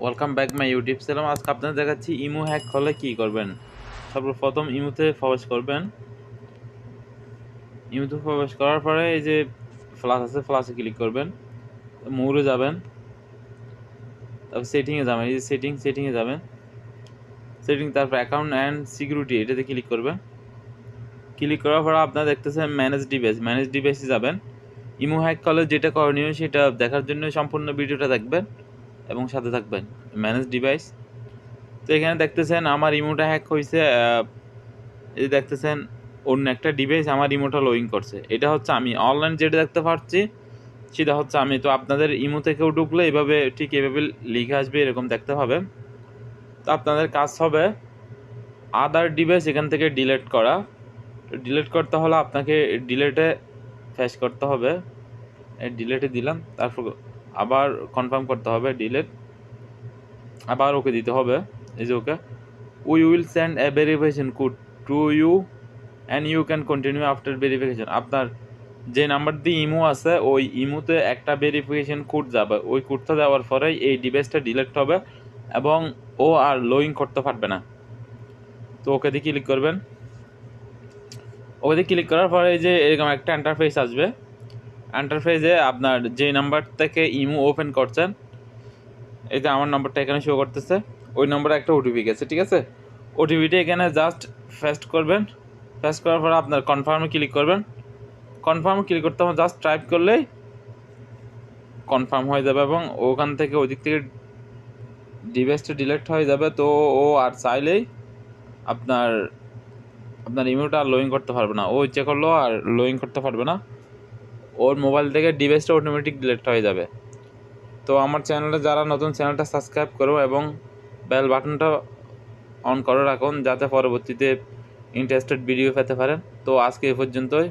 Welcome back my YouTube channel. আজকে আপনাদের দেখাচ্ছি ইমো হ্যাক হলে কি করবেন। সর্বপ্রথম ইমোতে প্রবেশ করবেন। ইমোতে প্রবেশ করার পরে এই যে প্লাস আছে, প্লাসে ক্লিক করবেন, মোরে যাবেন, তারপর সেটিংয়ে যাবেন, এই যে সেটিংয়ে যাবেন, তারপর অ্যাকাউন্ট অ্যান্ড সিকিউরিটি এটাতে ক্লিক করবেন। ক্লিক করার পরে আপনারা দেখতেছেন ম্যানেজ ডিভাইসে যাবেন। ইমো হ্যাক করলে যেটা করণীয় সেটা দেখার জন্য সম্পূর্ণ ভিডিওটা দেখবেন এবং সাথে থাকবেন। ম্যানেজ ডিভাইস, তো এখানে দেখতেছেন আমার ইমোটা হ্যাক হয়েছে। এই দেখতেছেন অন্য একটা ডিভাইস আমার ইমোটা লুইং করছে। এটা হচ্ছে আমি অনলাইন যেটা দেখতে পাচ্ছি সেটা হচ্ছে আমি। তো আপনাদের ইমো থেকেও ঢুকলে এভাবে ঠিক এভাবে লিখে আসবে, এরকম দেখতে হবে। তো আপনাদের কাজ হবে আদার ডিভাইস এখান থেকে ডিলিট করা। ডিলিট করতে হলে আপনাকে ডিলেটে ফেস করতে হবে। ডিলেটে দিলাম, তারপর আবার কনফার্ম করতে হবে, ডিলেট, আবার ওকে দিতে হবে। এই যে okay, we will send a verification code to you and you can continue after verification. আপনার যে নাম্বার দিয়ে ইমো আছে ওই ইমোতে একটা ভেরিফিকেশন কোড যাবে। ওই কোডটা দেওয়ার পরে এই ডিভাইসটা ডিলিট হবে এবং ও আর লুইং করতে পারবে না। তো ওকে দিয়ে ক্লিক করবেন। ওকে দিয়ে ক্লিক করার পরে যে এরকম একটা ইন্টারফেস আসবে। ইন্টারফেসে আপনার যে নাম্বার থেকে ইমো ওপেন করছেন, এই যে আমার নাম্বারটা এখানে শো করতেছে, ওই নাম্বারে একটা ওটিপি গেছে, ঠিক আছে? ওটিপিটা এখানে জাস্ট পেস্ট করবেন। পেস্ট করার পরে আপনার কনফার্মে ক্লিক করবেন। কনফার্মে ক্লিক করতে হবে, জাস্ট টাইপ করলেই কনফার্ম হয়ে যাবে এবং ওখান থেকে ওই দিক থেকে ডিভাইসটা ডিলিট হয়ে যাবে। তো ও আর চাইলেই আপনার আপনার ইমেলটা আর লুইং করতে পারবে না। ও ইচ্ছে করলেও আর লুইং করতে পারবে না। ওর মোবাইল থেকে ডিভাইসটা অটোমেটিক ডিলিট হয়ে যাবে। তো আমার চ্যানেলে যারা নতুন, চ্যানেলটা সাবস্ক্রাইব করো এবং বেল বাটনটা অন করে রাখুন যাতে পরবর্তীতে ইন্টারেস্টেড ভিডিও পেতে পারেন। তো আজকে এ পর্যন্তই।